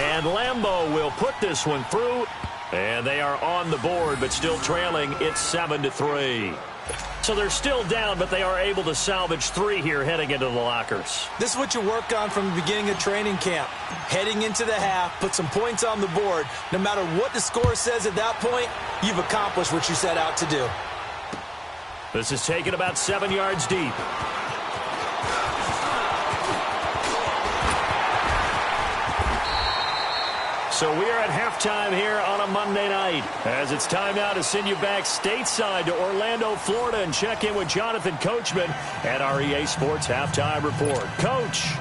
And Lambeau will put this one through. And they are on the board, but still trailing. It's 7-3. So they're still down, but they are able to salvage 3 here heading into the lockers. This is what you work on from the beginning of training camp. Heading into the half, put some points on the board. No matter what the score says at that point, you've accomplished what you set out to do. This is taken about 7 yards deep. So we are at halftime here on a Monday night, as it's time now to send you back stateside to Orlando, Florida, and check in with Jonathan Coachman at our EA Sports Halftime Report. Coach.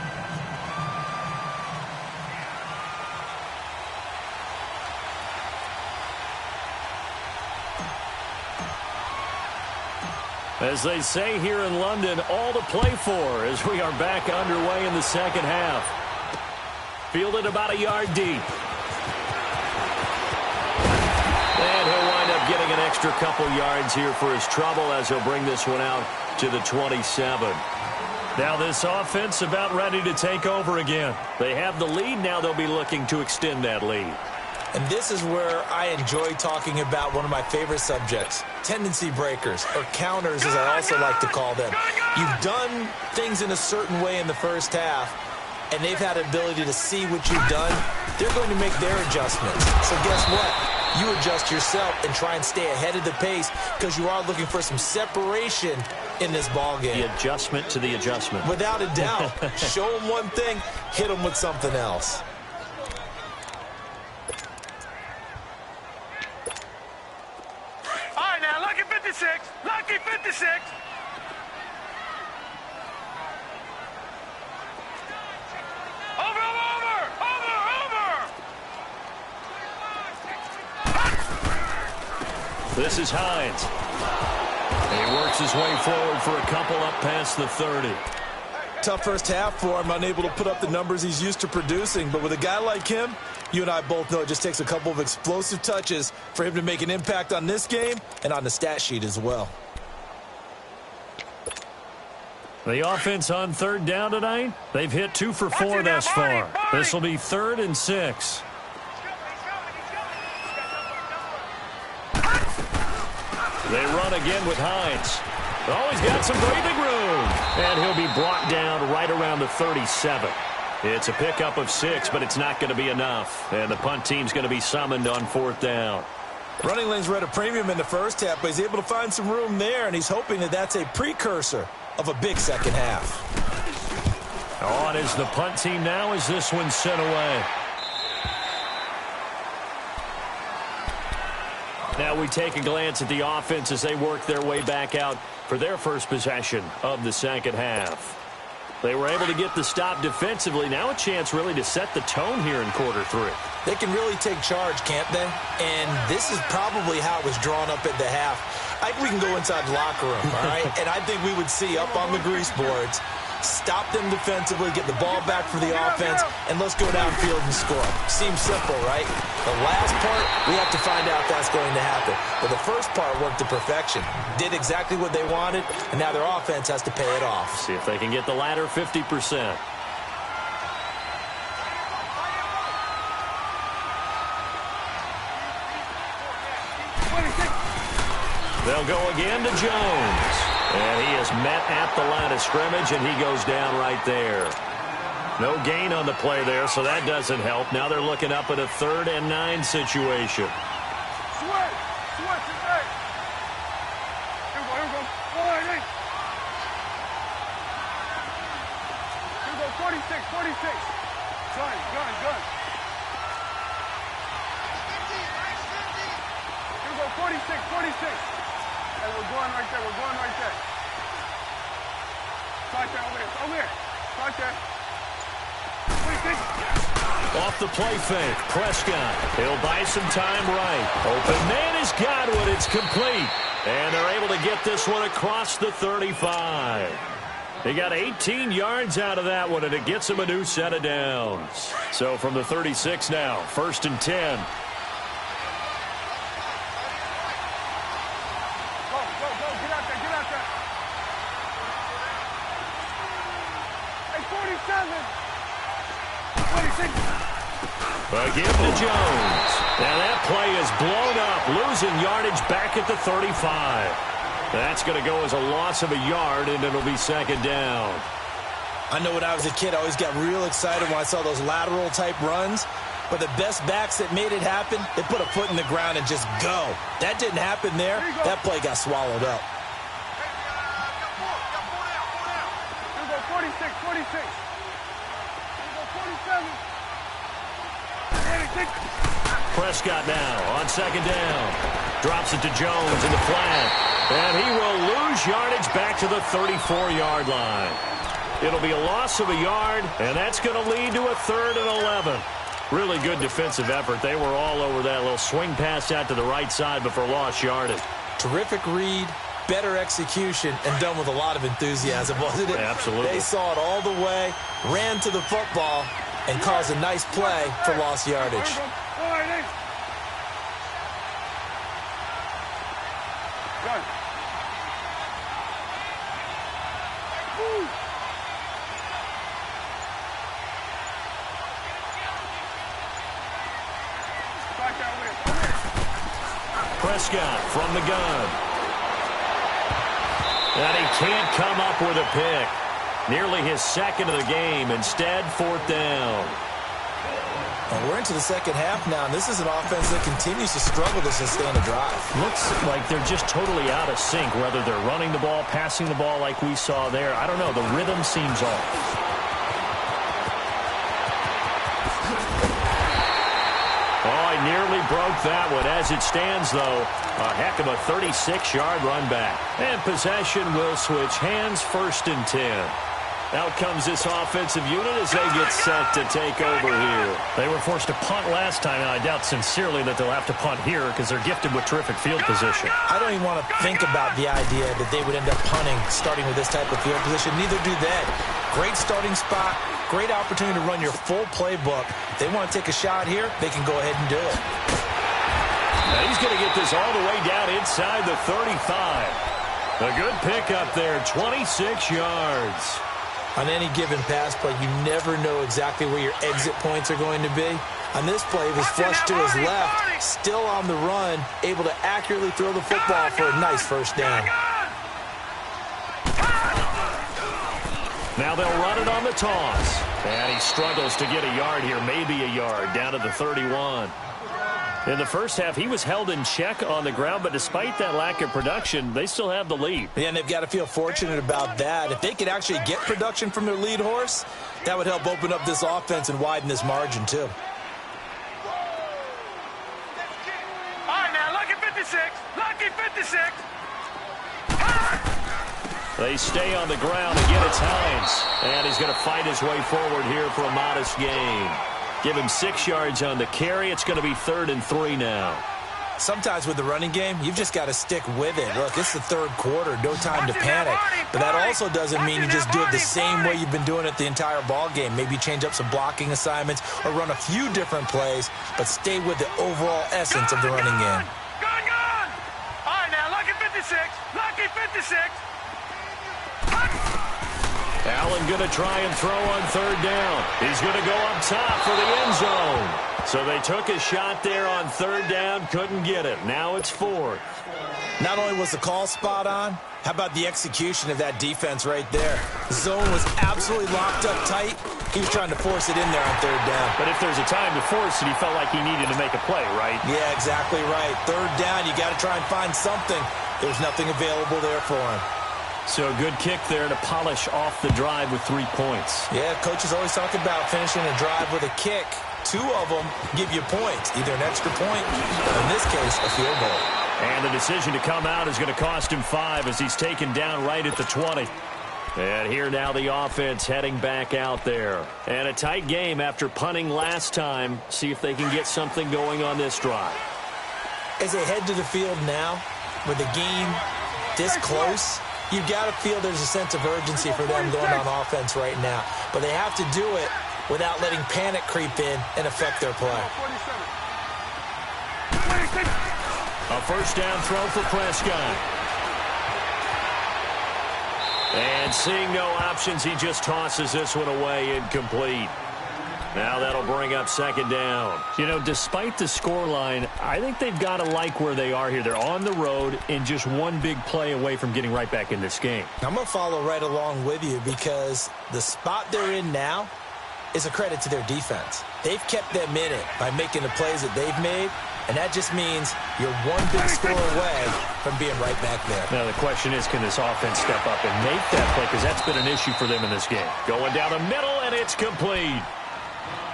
As they say here in London, all to play for as we are back underway in the second half. Fielded about a yard deep. And he'll wind up getting an extra couple yards here for his trouble as he'll bring this one out to the 27. Now this offense about ready to take over again. They have the lead. Now they'll be looking to extend that lead. And this is where I enjoy talking about one of my favorite subjects, tendency breakers, or counters as I also like to call them. You've done things in a certain way in the first half, and they've had the ability to see what you've done. They're going to make their adjustments. So guess what? You adjust yourself and try and stay ahead of the pace because you are looking for some separation in this ballgame. The adjustment to the adjustment. Without a doubt. Show them one thing, hit them with something else. All right, now, lucky 56. Lucky 56. This is Hines. He works his way forward for a couple up past the 30. Tough first half for him, unable to put up the numbers he's used to producing. But with a guy like him, you and I both know it just takes a couple of explosive touches for him to make an impact on this game and on the stat sheet as well. The offense on third down tonight, they've hit 2 for 4 thus far. This will be 3rd and 6. They run again with Hines. Oh, he's got some breathing room. And he'll be brought down right around the 37. It's a pickup of 6, but it's not going to be enough. And the punt team's going to be summoned on 4th down. Running lanes were at a premium in the first half, but he's able to find some room there, and he's hoping that that's a precursor of a big second half. On is the punt team now as this one's sent away. Now we take a glance at the offense as they work their way back out for their first possession of the second half. They were able to get the stop defensively. Now a chance really to set the tone here in quarter 3. They can really take charge, can't they? And this is probably how it was drawn up at the half. I think we can go inside the locker room, all right? And I think we would see up on the grease boards, stop them defensively, get the ball back for the offense, and let's go downfield and score. Seems simple, right? The last part, we have to find out if that's going to happen. But the first part worked to perfection. Did exactly what they wanted, and now their offense has to pay it off. See if they can get the latter 50%. They'll go again to Jones. And he is met at the line of scrimmage, and he goes down right there. No gain on the play there, so that doesn't help. Now they're looking up at a 3rd and 9 situation. Switch. Switch. Hey. Here we go. Here we go. Hey. Here we go. 46. 46. Gun. Here we go. 46. Hey, we're going right there. Right there, over here. Right there. 26. Off the play fake, Prescott. He'll buy some time right. Open man has got one. It's complete. And they're able to get this one across the 35. They got 18 yards out of that one, and it gets them a new set of downs. So from the 36 now, 1st and 10. Give to Jones. And that play is blown up, losing yardage back at the 35. That's going to go as a loss of a yard, and it'll be second down. I know when I was a kid, I always got real excited when I saw those lateral-type runs. But the best backs that made it happen, they put a foot in the ground and just go. That didn't happen there. That play got swallowed up. Here we go, 46, 46. Here we go, 47. Prescott now on second down. Drops it to Jones in the flat. And he will lose yardage back to the 34-yard line. It'll be a loss of a yard, and that's going to lead to a 3rd and 11. Really good defensive effort. They were all over that little swing pass out to the right side, but for lost yardage. Terrific read, better execution, and done with a lot of enthusiasm, wasn't it? Absolutely. They saw it all the way, ran to the football, and caused a nice play for lost yardage. Good. Prescott from the gun. And he can't come up with a pick. Nearly his second of the game. Instead, 4th down. And we're into the second half now, and this is an offense that continues to struggle to sustain a drive. Looks like they're just totally out of sync, whether they're running the ball, passing the ball like we saw there. I don't know. The rhythm seems off. Nearly broke that one. As it stands, though, a heck of a 36-yard run back. And possession will switch hands, 1st and 10. Out comes this offensive unit as they get set to take over here. They were forced to punt last time, and I doubt sincerely that they'll have to punt here because they're gifted with terrific field position. I don't even want to think about the idea that they would end up punting starting with this type of field position. Neither do they. Great starting spot. Great opportunity to run your full playbook. If they want to take a shot here, they can go ahead and do it. Now he's going to get this all the way down inside the 35. A good pickup there, 26 yards. On any given pass play, you never know exactly where your exit points are going to be. On this play, he was flushed to his left, still on the run, able to accurately throw the football for a nice 1st down. Now they'll run it on the toss. And he struggles to get a yard here, maybe a yard, down to the 31. In the first half, he was held in check on the ground, but despite that lack of production, they still have the lead. Yeah, and they've got to feel fortunate about that. If they could actually get production from their lead horse, that would help open up this offense and widen this margin, too. All right, now, lucky 56. Lucky 56. They stay on the ground. Again, it's Hines. And he's going to fight his way forward here for a modest gain. Give him 6 yards on the carry. It's going to be 3rd and 3 now. Sometimes with the running game, you've just got to stick with it. Look, it's the 3rd quarter. No time to panic. But that also doesn't mean you just do it the same way you've been doing it the entire ball game. Maybe change up some blocking assignments or run a few different plays, but stay with the overall essence of the running game. Gone, gone. All right, now, lucky 56. Lucky 56. Allen going to try and throw on 3rd down. He's going to go up top for the end zone. So they took a shot there on 3rd down, couldn't get it. Now it's 4th. Not only was the call spot on, how about the execution of that defense right there? The zone was absolutely locked up tight. He was trying to force it in there on 3rd down. But if there's a time to force it, he felt like he needed to make a play, right? Yeah, exactly right. 3rd down, you got to try and find something. There was nothing available there for him. So a good kick there to polish off the drive with 3 points. Yeah, coaches always talk about finishing a drive with a kick. 2 of them give you points, either an extra point, or in this case, a field goal. And the decision to come out is going to cost him 5 as he's taken down right at the 20. And here now the offense heading back out there. And a tight game after punting last time. See if they can get something going on this drive. As they head to the field now, with the game this close, you've got to feel there's a sense of urgency for them going on offense right now. But they have to do it without letting panic creep in and affect their play. A 1st down throw for Prescott. And seeing no options, he just tosses this one away incomplete. Now that'll bring up second down. You know, despite the scoreline, I think they've got to like where they are here. They're on the road and just one big play away from getting right back in this game. I'm going to follow right along with you because the spot they're in now is a credit to their defense. They've kept them in it by making the plays that they've made, and that just means you're one big score away from being right back there. Now the question is, can this offense step up and make that play? Because that's been an issue for them in this game. Going down the middle, and it's complete.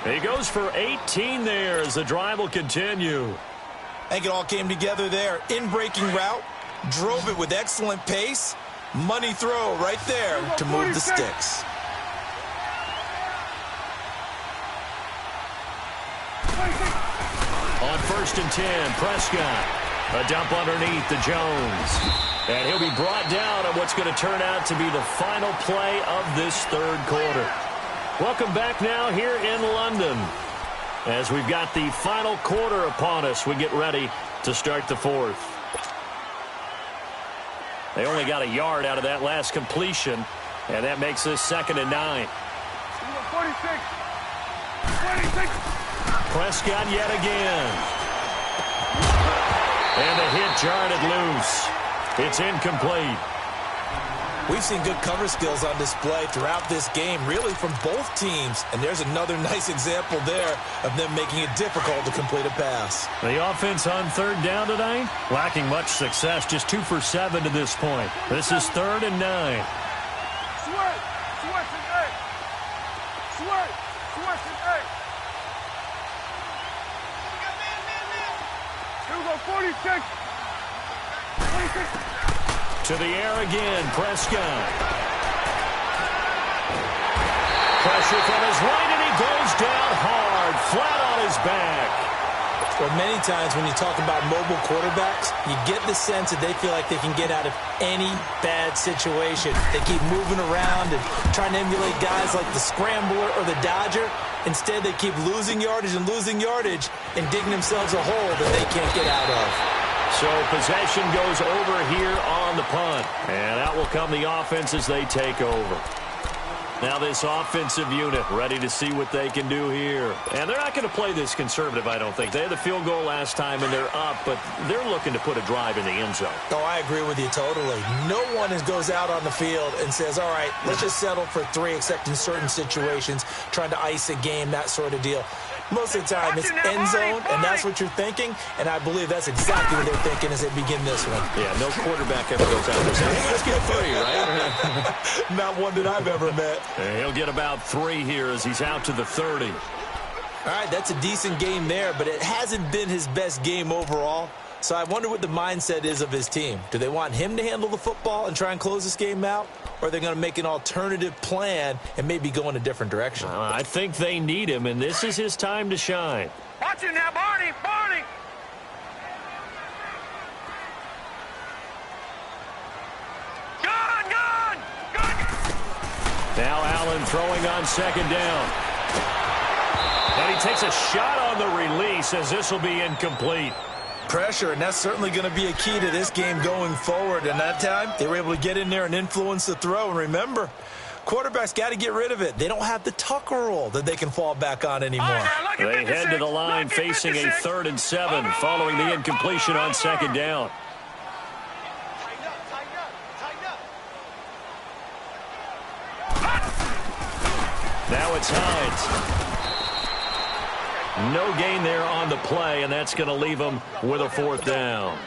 He goes for 18 there as the drive will continue. I think it all came together there. In-breaking route, drove it with excellent pace. Money throw right there to move the sticks. On 1st and 10, Prescott. A dump underneath to Jones. And he'll be brought down on what's going to turn out to be the final play of this third quarter. Welcome back now here in London. As we've got the final quarter upon us, we get ready to start the fourth. They only got a yard out of that last completion, and that makes this 2nd and 9. 46. Prescott yet again. And the hit jarred it loose. It's incomplete. We've seen good cover skills on display throughout this game, really from both teams. And there's another nice example there of them making it difficult to complete a pass. The offense on 3rd down tonight, lacking much success, just 2 for 7 to this point. This is 3rd and 9. Sweat and egg. Sweat and egg. Here we go, 46. To the air again, Prescott. Pressure from his right, and he goes down hard, flat on his back. Well, many times when you talk about mobile quarterbacks, you get the sense that they feel like they can get out of any bad situation. They keep moving around and trying to emulate guys like the Scrambler or the Dodger. Instead, they keep losing yardage and digging themselves a hole that they can't get out of. So possession goes over here on the punt. And out will come the offense as they take over. Now this offensive unit ready to see what they can do here. And they're not going to play this conservative, I don't think. They had the field goal last time, and they're up, but they're looking to put a drive in the end zone. Oh, I agree with you totally. No one goes out on the field and says, all right, let's just settle for 3, except in certain situations, trying to ice a game, that sort of deal. Most of the time, it's end zone, and that's what you're thinking, and I believe that's exactly what they're thinking as they begin this one. Yeah, no quarterback ever goes out there saying, hey, let's get 3, right? Not one that I've ever met. And he'll get about 3 here as he's out to the 30. All right, that's a decent game there, but it hasn't been his best game overall. So I wonder what the mindset is of his team. Do they want him to handle the football and try and close this game out? Or are they going to make an alternative plan and maybe go in a different direction? I think they need him, and this is his time to shine. Watch it now, Barney. Gun. Now Allen throwing on 2nd down. And he takes a shot on the release as this will be incomplete. Pressure, and that's certainly going to be a key to this game going forward. And that time, they were able to get in there and influence the throw. And remember, quarterbacks got to get rid of it. They don't have the Tucker rule that they can fall back on anymore. They head to the line facing a 3rd and 7 following the incompletion on 2nd down. Now it's Hines. No gain there on the play, and that's going to leave him with a 4th down.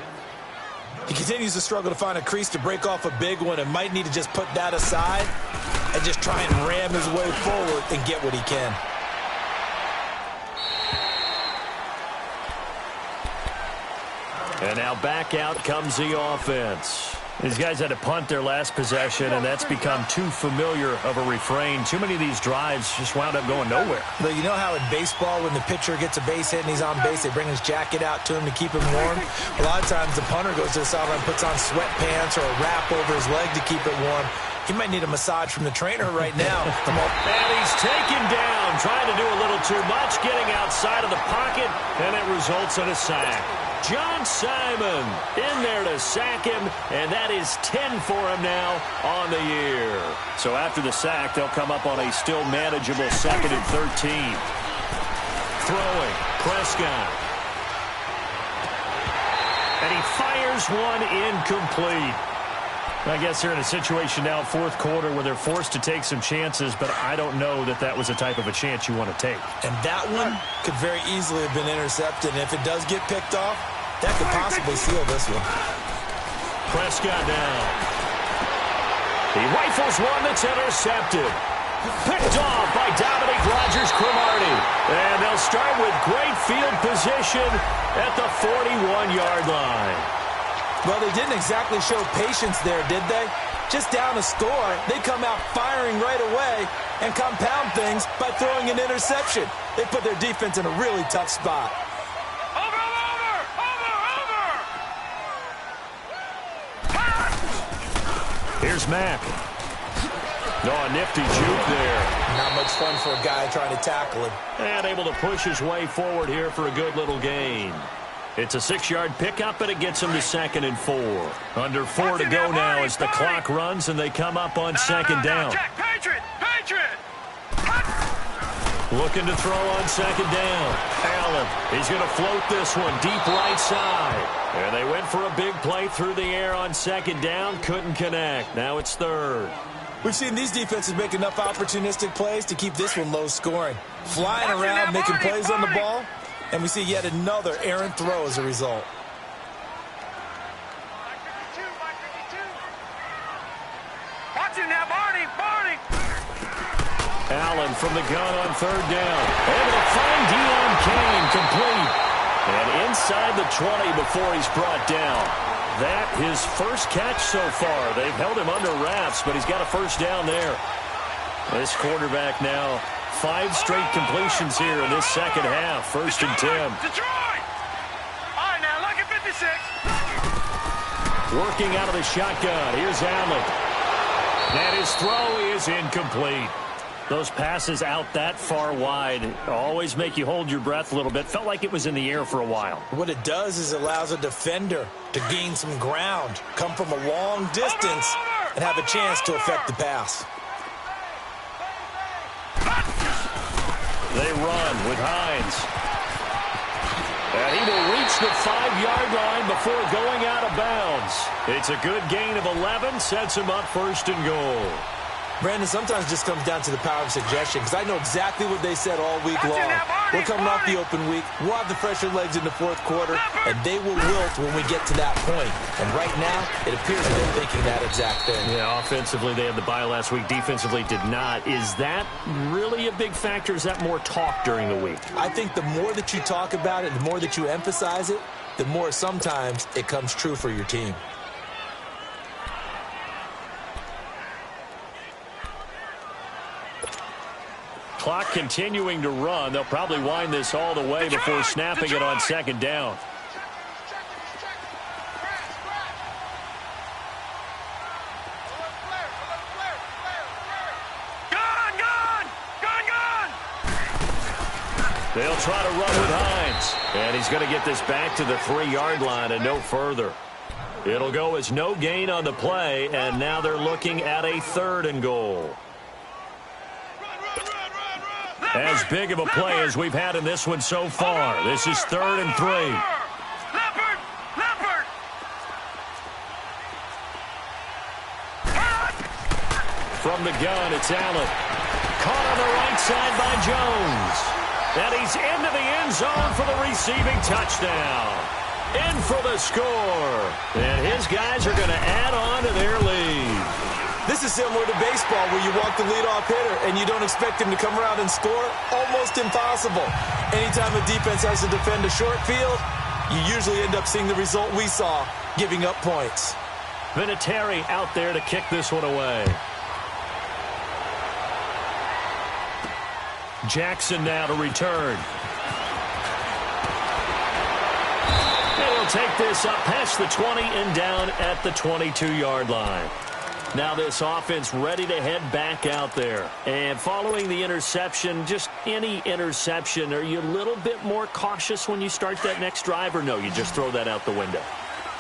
He continues to struggle to find a crease to break off a big one and might need to just put that aside and just try and ram his way forward and get what he can. And now back out comes the offense. These guys had to punt their last possession, and that's become too familiar of a refrain. Too many of these drives just wound up going nowhere. But you know how in baseball, when the pitcher gets a base hit and he's on base, they bring his jacket out to him to keep him warm? A lot of times the punter goes to the sideline, puts on sweatpants or a wrap over his leg to keep it warm. He might need a massage from the trainer right now. And he's taken down trying to do a little too much, getting outside of the pocket, and it results in a sack. John Simon in there to sack him, and that is 10 for him now on the year. So after the sack, they'll come up on a still manageable 2nd and 13. Throwing, Prescott. And he fires one incomplete. I guess they're in a situation now, 4th quarter, where they're forced to take some chances, but I don't know that that was the type of a chance you want to take. And that one could very easily have been intercepted, and if it does get picked off, that could possibly seal this one. Prescott down. He rifles one that's intercepted. Picked off by Dominique Rodgers-Cromartie. And they'll start with great field position at the 41-yard line. Well, they didn't exactly show patience there, did they? Just down a score, they come out firing right away and compound things by throwing an interception. They put their defense in a really tough spot. Here's Mack. No, a nifty juke there. Not much fun for a guy trying to tackle him. And able to push his way forward here for a good little gain. It's a 6-yard pickup, and it gets him to 2nd and 4. Under 4 to go now as the clock runs, and they come up on 2nd down. Patriot! Looking to throw on 2nd down. Allen, he's going to float this one deep right side. And they went for a big play through the air on 2nd down. Couldn't connect. Now it's 3rd. We've seen these defenses make enough opportunistic plays to keep this one low scoring. Flying around, making plays on the ball. And we see yet another errant throw as a result. Watch it now, Barney! Allen from the gun on 3rd down. Able to find Deon Cain, complete. And inside the 20 before he's brought down. That his first catch so far. They've held him under wraps, but he's got a first down there. This quarterback now, 5 straight completions here in this second half. 1st and 10. Detroit! All right, now, look at 56. Working out of the shotgun. Here's Allen. And his throw is incomplete. Those passes out that far wide always make you hold your breath a little bit. Felt like it was in the air for a while. What it does is it allows a defender to gain some ground, come from a long distance, and have a chance to affect the pass. They run with Hines. And he will reach the 5-yard line before going out of bounds. It's a good gain of 11, sets him up 1st and goal. Brandon, sometimes it just comes down to the power of suggestion, because I know exactly what they said all week long. We're coming off the open week. We'll have the fresher legs in the 4th quarter, and they will wilt when we get to that point. And right now, it appears that they're thinking that exact thing. Yeah, offensively, they had the bye last week. Defensively, did not. Is that really a big factor? Is that more talk during the week? I think the more that you talk about it, the more that you emphasize it, the more sometimes it comes true for your team. Clock continuing to run. They'll probably wind this all the way before snapping it on 2nd down. They'll try to run with Hines. And he's going to get this back to the 3-yard line and no further. It'll go as no gain on the play, and now they're looking at a 3rd and goal. As big of a play as we've had in this one so far. This is 3rd and 3. Leopard! From the gun, it's Allen. Caught on the right side by Jones. And he's into the end zone for the receiving touchdown. In for the score. And his guys are going to add on to their lead. This is similar to baseball where you walk the leadoff hitter and you don't expect him to come around and score. Almost impossible. Anytime a defense has to defend a short field, you usually end up seeing the result we saw, giving up points. Vinatieri out there to kick this one away. Jackson now to return. They'll take this up past the 20 and down at the 22-yard line. Now this offense ready to head back out there. And following the interception, just any interception, are you a little bit more cautious when you start that next drive, or no, you just throw that out the window?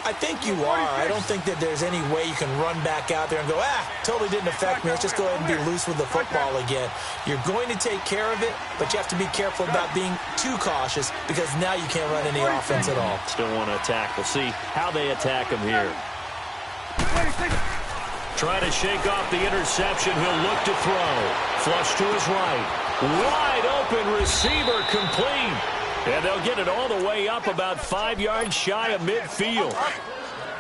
I think you are. I don't think that there's any way you can run back out there and go, totally didn't affect me. Let's just go ahead and be loose with the football again. You're going to take care of it, but you have to be careful about being too cautious because now you can't run any offense at all. Still want to attack. We'll see how they attack him here. Trying to shake off the interception. He'll look to throw. Flush to his right. Wide open receiver complete. And they'll get it all the way up about 5 yards shy of midfield.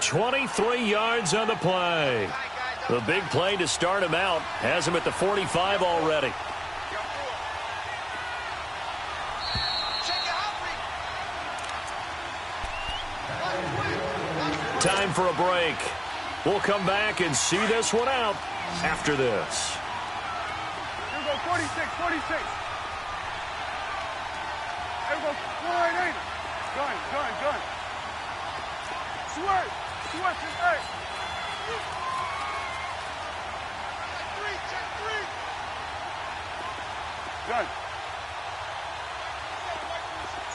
23 yards on the play. The big play to start him out has him at the 45 already. Time for a break. We'll come back and see this one out after this. Here we go, 46, 46. Here we go, line 80. Gun. Switch is 8. Check 3. Gun.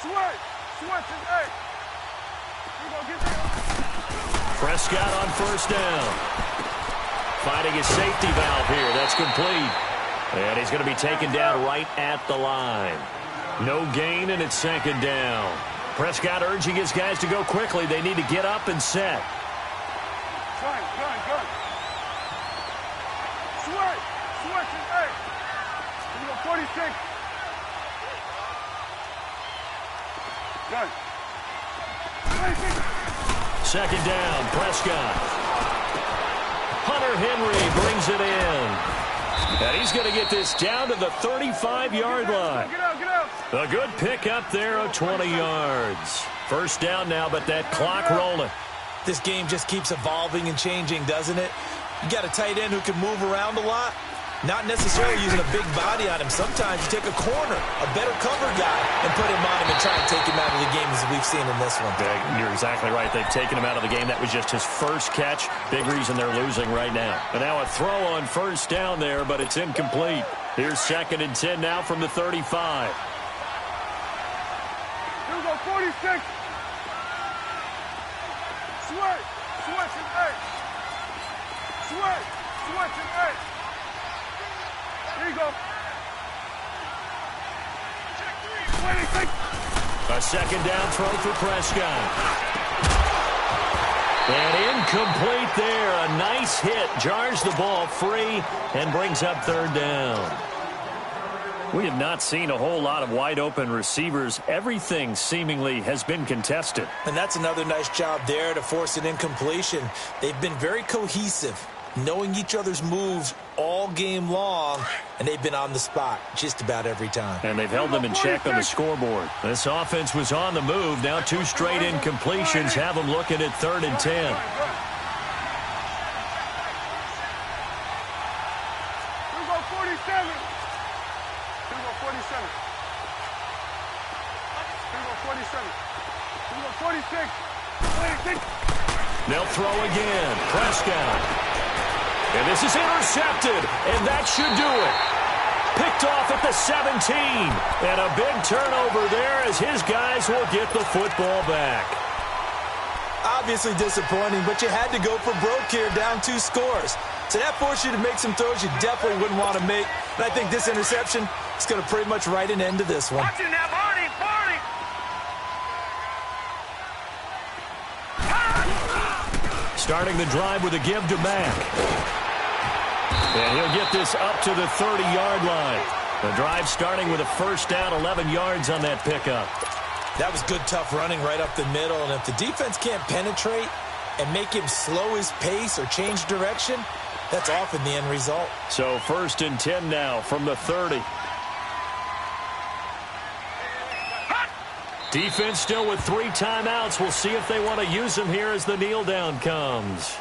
Switch is 8. Here we go, get there. Prescott on first down. Finding his safety valve here. That's complete. And he's going to be taken down right at the line. No gain, and it's second down. Prescott urging his guys to go quickly. They need to get up and set. Gun. Switch is 8. Here we go, 46. Gun. 26. Second down, Prescott. Hunter Henry brings it in. And he's going to get this down to the 35-yard line. Get out. A good pick up there of 20 yards. First down now, but that clock rolling. This game just keeps evolving and changing, doesn't it? You got a tight end who can move around a lot. Not necessarily using a big body on him. Sometimes you take a corner, a better cover guy, and put him on him and try and take him out of the game as we've seen in this one. You're exactly right. They've taken him out of the game. That was just his first catch. Big reason they're losing right now. And now a throw on first down there, but it's incomplete. Here's 2nd and 10 now from the 35. Here we go, 46. Switch is 8. Switch is 8. Here you go. Check 3. 26. A second down throw for Prescott. And incomplete there. A nice hit. Jars the ball free and brings up third down. We have not seen a whole lot of wide open receivers. Everything seemingly has been contested. And that's another nice job there to force an incompletion. They've been very cohesive, knowing each other's moves all game long, and they've been on the spot just about every time. And they've held them in check on the scoreboard. This offense was on the move. Now 2 straight incompletions have them looking at 3rd and 10. Here we go, 47. Here we go, 47. Here we go, 47. Here we go, 46. 26. They'll throw again. Prescott. And this is intercepted, and that should do it. Picked off at the 17. And a big turnover there as his guys will get the football back. Obviously disappointing, but you had to go for broke here, down 2 scores. So that forced you to make some throws you definitely wouldn't want to make. And I think this interception is going to pretty much write an end to this one. Watching that Barney. Starting the drive with a give to Mack. And he'll get this up to the 30-yard line. The drive starting with a first down, 11 yards on that pickup. That was good, tough running right up the middle. And if the defense can't penetrate and make him slow his pace or change direction, that's often the end result. So 1st and 10 now from the 30. Defense still with 3 timeouts. We'll see if they want to use them here as the kneel down comes.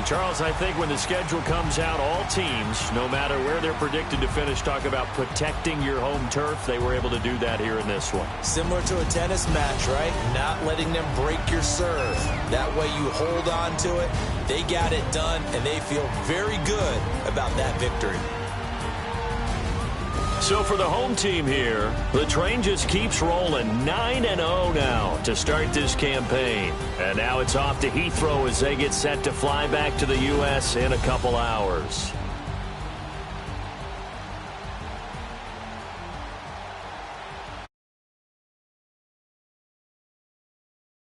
Charles, I think when the schedule comes out, all teams, no matter where they're predicted to finish, talk about protecting your home turf. They were able to do that here in this one. Similar to a tennis match, right? Not letting them break your serve. That way you hold on to it. They got it done, and they feel very good about that victory. So for the home team here, the train just keeps rolling 9-0 now to start this campaign. And now it's off to Heathrow as they get set to fly back to the U.S. in a couple hours.